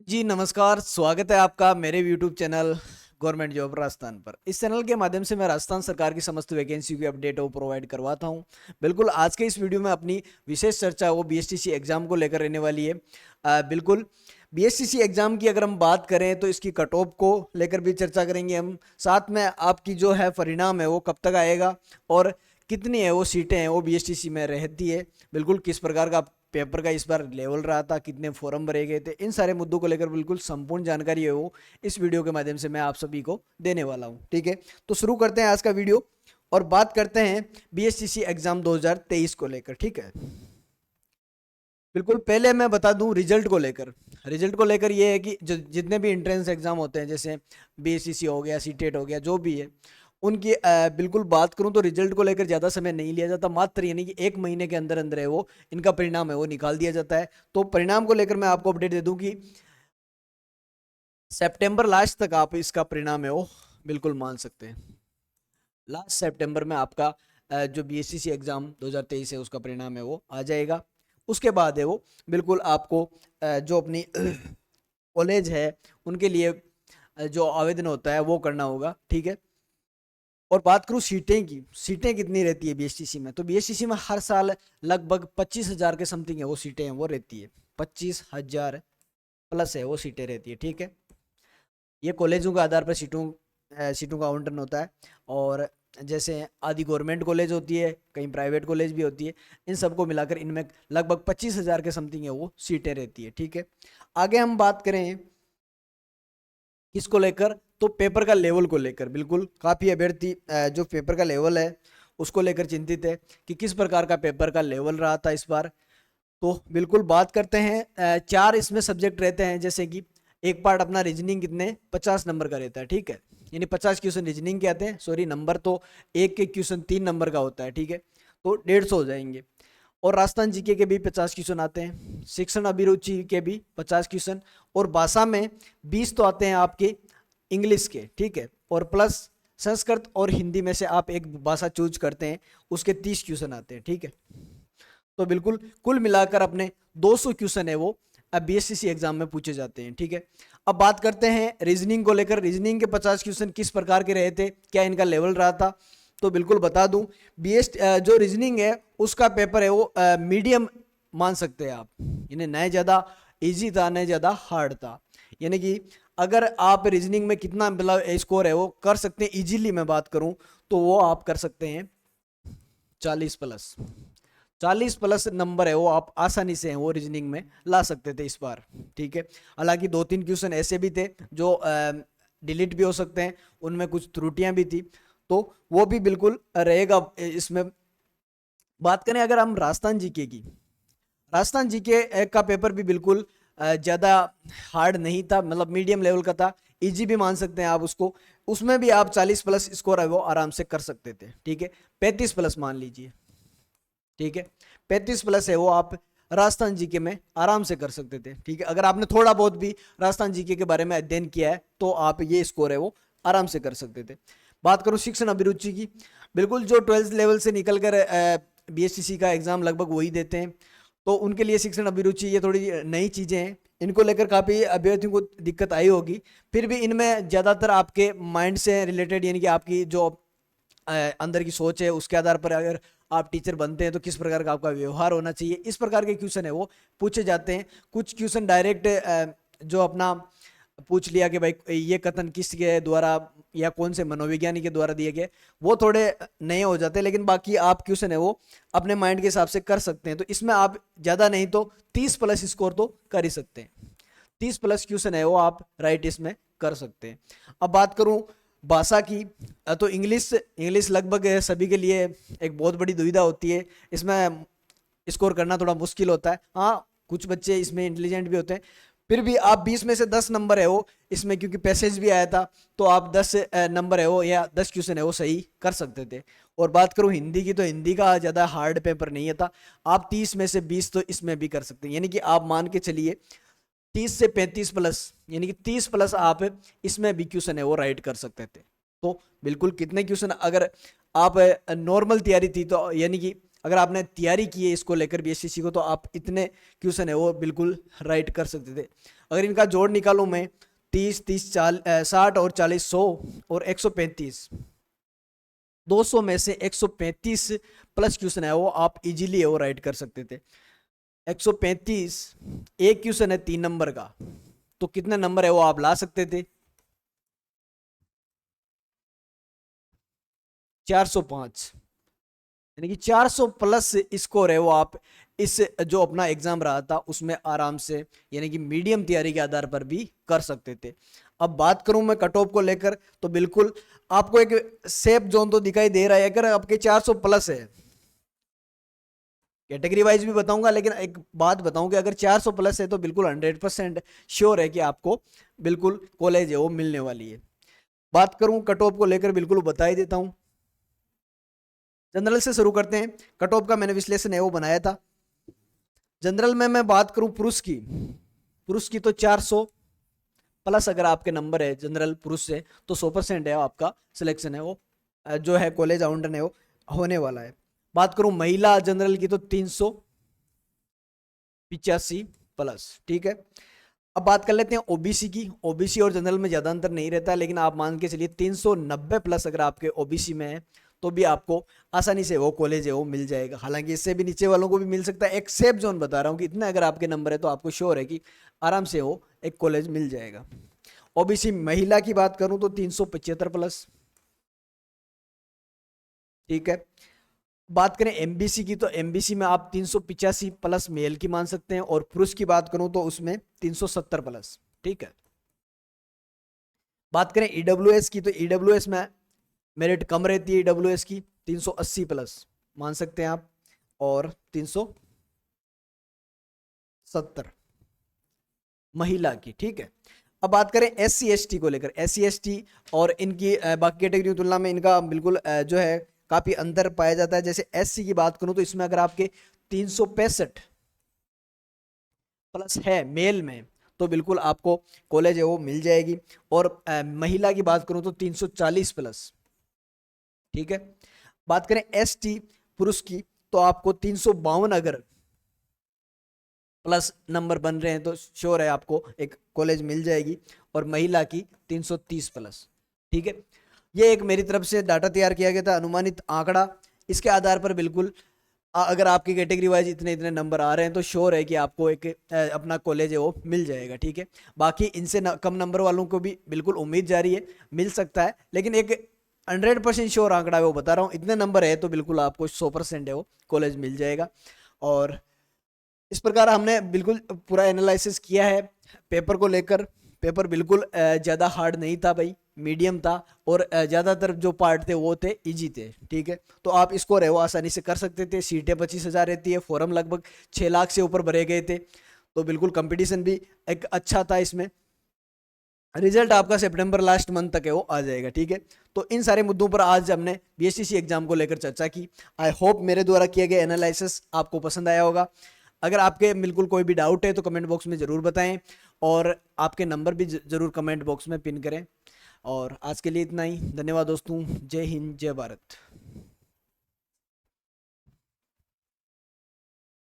जी नमस्कार, स्वागत है आपका मेरे YouTube channel government job Rajasthan पर। इस चैनल के माध्यम से मैं राजस्थान सरकार की समस्त वैकेंसी की अपडेट वो प्रोवाइड करवाता हूं। बिल्कुल आज के इस वीडियो में अपनी विशेष चर्चा वो बीएसटीसी एग्जाम को लेकर रहने वाली है। बिल्कुल बीएसटीसी एग्जाम की अगर हम बात करें तो इसकी कट ऑफ को लेकर भी चर्चा करेंगे हम। साथ में आपकी जो है परिणाम है वो कब तक आएगा और कितनी है वो सीटें हैं वो बीएसटीसी में रहती है। बिल्कुल किस प्रकार का पेपर का इस बार लेवल रहा था, कितने फॉर्म भरे गए थे, इन सारे मुद्दों को लेकर बिल्कुल संपूर्ण जानकारी है वो इस वीडियो के माध्यम से मैं आप सभी को देने वाला हूं। ठीक है, तो शुरू करते हैं आज का वीडियो और बात करते हैं बीएसटीसी एग्जाम 2023 को लेकर। ठीक है, बिल्कुल पहले मैं बता दूं रिजल्ट को लेकर ये है कि जो जितने भी एंट्रेंस एग्जाम होते हैं जैसे बीएसटीसी हो गया, सीटेट हो गया, जो भी है उनकी बिल्कुल बात करूं तो रिजल्ट को लेकर ज़्यादा समय नहीं लिया जाता। मात्र यानी कि 1 महीने के अंदर अंदर है वो इनका परिणाम है वो निकाल दिया जाता है। तो परिणाम को लेकर मैं आपको अपडेट दे दूं कि सितंबर लास्ट तक आप इसका परिणाम है वो बिल्कुल मान सकते हैं। लास्ट सितंबर में आपका जो बीएससीसी एग्जाम 2023 है उसका परिणाम है वो आ जाएगा। उसके बाद है वो बिल्कुल आपको जो अपनी कॉलेज है उनके लिए जो आवेदन होता है वो करना होगा। ठीक है, और बात करूँ सीटें की, सीटें कितनी रहती है बीएसटीसी में, तो बीएसटीसी में हर साल लगभग 25,000 के समथिंग है वो सीटें हैं वो रहती है। 25,000 प्लस है वो सीटें रहती है। ठीक है, ये कॉलेजों के आधार पर सीटों का आवंटन होता है। और जैसे आदि गवर्नमेंट कॉलेज होती है, कहीं प्राइवेट कॉलेज भी होती है, इन सबको मिलाकर इनमें लगभग 25,000 के समथिंग है वो सीटें रहती है। ठीक है, आगे हम बात करें किसको लेकर, तो पेपर का लेवल को लेकर। बिल्कुल काफ़ी अभ्यर्थी जो पेपर का लेवल है उसको लेकर चिंतित है कि किस प्रकार का पेपर का लेवल रहा था इस बार। तो बिल्कुल बात करते हैं, 4 इसमें सब्जेक्ट रहते हैं। जैसे कि एक पार्ट अपना रीजनिंग कितने 50 नंबर का रहता है। ठीक है, यानी 50 क्वेश्चन रीजनिंग के आते हैं, सॉरी नंबर तो एक के क्वेश्चन 3 नंबर का होता है। ठीक है, तो 150 हो जाएंगे। और राजस्थान जीके के भी 50 क्वेश्चन आते हैं, शिक्षण अभिरुचि के भी 50 क्वेश्चन, और भाषा में 20 तो आते हैं आपके इंग्लिश के। ठीक है, और प्लस संस्कृत और हिंदी में से आप एक भाषा चूज करते हैं, उसके 30 क्वेश्चन आते हैं। ठीक है, तो बिल्कुल कुल मिलाकर अपने 200 क्वेश्चन है वो अब बीएससीसी एग्जाम में पूछे जाते हैं। ठीक है, अब बात करते हैं रीजनिंग को लेकर। रीजनिंग के 50 क्वेश्चन किस प्रकार के रहे थे, क्या इनका लेवल रहा था, तो बिल्कुल बता दूं जो रीजनिंग है उसका पेपर है वो मीडियम मान सकते हैं आप, यानी न ज़्यादा इजी था न ज़्यादा हार्ड था। यानी कि अगर आप रीजनिंग में कितना मतलब स्कोर है वो कर सकते हैं इजीली, मैं बात करूं तो वो आप कर सकते हैं 40 प्लस। 40 प्लस नंबर है वो आप आसानी से वो रीजनिंग में ला सकते थे इस बार। ठीक है, हालांकि 2-3 क्वेश्चन ऐसे भी थे जो डिलीट भी हो सकते हैं, उनमें कुछ त्रुटियां भी थी, तो वो भी बिल्कुल रहेगा इसमें। बात करें अगर हम राजस्थान जीके की, राजस्थान जीके का पेपर भी बिल्कुल ज़्यादा हार्ड नहीं था, मतलब मीडियम लेवल का था, इजी भी मान सकते हैं आप उसको। उसमें भी आप 40 प्लस स्कोर है वो आराम से कर सकते थे। ठीक है, 35 प्लस मान लीजिए। ठीक है, 35 प्लस है वो आप राजस्थान जीके में आराम से कर सकते थे। ठीक है, अगर आपने थोड़ा बहुत भी राजस्थान जीके के बारे में अध्ययन किया है तो आप ये स्कोर है वो आराम से कर सकते थे। बात करूं शिक्षण अभिरुचि की, बिल्कुल जो 12th लेवल से निकल कर बीएसटीसी का एग्जाम लगभग वही देते हैं, तो उनके लिए शिक्षण अभिरुचि ये थोड़ी नई चीज़ें हैं, इनको लेकर काफ़ी अभ्यर्थियों को दिक्कत आई होगी। फिर भी इनमें ज़्यादातर आपके माइंड से रिलेटेड, यानी कि आपकी जो अंदर की सोच है उसके आधार पर अगर आप टीचर बनते हैं तो किस प्रकार का आपका व्यवहार होना चाहिए, इस प्रकार के क्वेश्चन है वो पूछे जाते हैं। कुछ क्वेश्चन डायरेक्ट जो अपना पूछ लिया कि भाई ये कथन किसके द्वारा या कौन से मनोविज्ञानी के द्वारा दिए गए, वो थोड़े नए हो जाते हैं, लेकिन बाकी आप क्वेश्चन है वो अपने माइंड के हिसाब से कर सकते हैं। तो इसमें आप ज़्यादा नहीं तो 30 प्लस स्कोर तो कर ही सकते हैं। 30 प्लस क्वेश्चन है वो आप राइट इसमें कर सकते हैं। अब बात करूं भाषा की, तो इंग्लिश लगभग सभी के लिए एक बहुत बड़ी दुविधा होती है, इसमें स्कोर करना थोड़ा मुश्किल होता है। हाँ, कुछ बच्चे इसमें इंटेलिजेंट भी होते हैं, फिर भी आप 20 में से 10 नंबर है वो इसमें, क्योंकि पैसेज भी आया था, तो आप 10 नंबर है वो या 10 क्वेश्चन है वो सही कर सकते थे। और बात करूं हिंदी की, तो हिंदी का ज़्यादा हार्ड पेपर नहीं था, आप 30 में से 20 तो इसमें भी कर सकते हैं। यानी कि आप मान के चलिए 30 से 35 प्लस, यानी कि 30 प्लस आप इसमें भी क्वेश्चन है वो राइट कर सकते थे। तो बिल्कुल कितने क्वेश्चन, अगर आप नॉर्मल तैयारी थी तो यानी कि अगर आपने तैयारी की है इसको लेकर बीएससीसी को, तो आप इतने क्वेश्चन है वो बिल्कुल राइट कर सकते थे। अगर इनका जोड़ निकालूं मैं 60 और 40 100 और 135, 200 में से 135 प्लस क्वेश्चन है वो आप इजीली वो राइट कर सकते थे। 135 एक क्वेश्चन है 3 नंबर का, तो कितने नंबर है वो आप ला सकते थे? 405, यानी कि 400 प्लस स्कोर है वो आप इस जो अपना एग्जाम रहा था उसमें आराम से यानी कि मीडियम तैयारी के आधार पर भी कर सकते थे। अब बात करूं मैं कट ऑफ को लेकर तो बिल्कुल आपको एक सेफ जोन तो दिखाई दे रहा है। अगर आपके 400 प्लस है, कैटेगरी वाइज भी बताऊंगा, लेकिन एक बात बताऊं कि अगर 400 प्लस है तो बिल्कुल 100% श्योर है कि आपको बिल्कुल कॉलेज है वो मिलने वाली है। बात करूं कट ऑफ को लेकर बिल्कुल बता ही देता हूं। जनरल से शुरू करते हैं। कट ऑफ का मैंने विश्लेषण है वो बनाया था। जनरल में मैं बात करूं पुरुष की तो 400 प्लस अगर आपके नंबर है जनरल पुरुष से तो 100% है आपका सिलेक्शन है वो जो है कॉलेज आवंटन है वो होने वाला है। बात करूं महिला जनरल की तो 385 प्लस, ठीक है। अब बात कर लेते हैं ओबीसी की। ओबीसी और जनरल में ज्यादा अंतर नहीं रहता, लेकिन आप मान के चलिए 390 प्लस अगर आपके ओबीसी में है तो भी आपको आसानी से वो कॉलेज है वो मिल जाएगा। हालांकि इससे भी नीचे वालों को भी मिल सकता है, एक सेफ जोन बता रहा हूँ कि इतने अगर आपके नंबर है तो आपको श्योर है कि आराम से वो एक कॉलेज मिल जाएगा। ओबीसी महिला की बात करूं तो 375 प्लस, ठीक है। बात करें एमबीसी की तो एमबीसी में आप 385 प्लस मेल की मान सकते हैं, और पुरुष की बात करूं तो उसमें 370 प्लस, ठीक है। बात करें ईडब्ल्यूएस की तो ईडब्ल्यूएस में मेरिट कम रहती है, ईडब्ल्यूएस की 380 प्लस मान सकते हैं आप, और 370 महिला की, ठीक है। अब बात करें एससी एसटी को लेकर, एससी एसटी और इनकी बाकी कैटेगरी की तुलना में इनका बिल्कुल जो है काफी अंतर पाया जाता है। जैसे एससी की बात करूं तो इसमें अगर आपके 365 प्लस है मेल में तो बिल्कुल आपको कॉलेज है वो मिल जाएगी, और महिला की बात करूं तो 340 प्लस, ठीक है। बात करें एसटी पुरुष की तो आपको 352 अगर प्लस नंबर बन रहे हैं तो श्योर है आपको एक कॉलेज मिल जाएगी, और महिला की 330 प्लस, ठीक है। ये एक मेरी तरफ से डाटा तैयार किया गया था, अनुमानित आंकड़ा। इसके आधार पर बिल्कुल अगर आपकी कैटेगरी वाइज इतने इतने नंबर आ रहे हैं तो श्योर है कि आपको एक अपना कॉलेज है वो मिल जाएगा, ठीक है। बाकी इनसे कम नंबर वालों को भी बिल्कुल उम्मीद जारी है, मिल सकता है, लेकिन एक 100% श्योर आंकड़ा है वो बता रहा हूँ। इतने नंबर है तो बिल्कुल आपको 100% है वो कॉलेज मिल जाएगा। और इस प्रकार हमने बिल्कुल पूरा एनालिसिस किया है पेपर को लेकर। पेपर बिल्कुल ज़्यादा हार्ड नहीं था भाई, मीडियम था, और ज़्यादातर जो पार्ट थे वो थे इजी थे, ठीक है। तो आप इसको वो आसानी से कर सकते थे। सीटें 25,000 रहती है, फॉर्म लगभग 6 लाख से ऊपर भरे गए थे, तो बिल्कुल कंपटीशन भी एक अच्छा था इसमें। रिजल्ट आपका सितंबर लास्ट मंथ तक है वो आ जाएगा, ठीक है। तो इन सारे मुद्दों पर आज हमने बीएसटीसी एग्जाम को लेकर चर्चा की। आई होप मेरे द्वारा किए गए एनालिसिस आपको पसंद आया होगा। अगर आपके बिल्कुल कोई भी डाउट है तो कमेंट बॉक्स में ज़रूर बताएं, और आपके नंबर भी ज़रूर कमेंट बॉक्स में पिन करें। और आज के लिए इतना ही, धन्यवाद दोस्तों, जय हिंद जय भारत।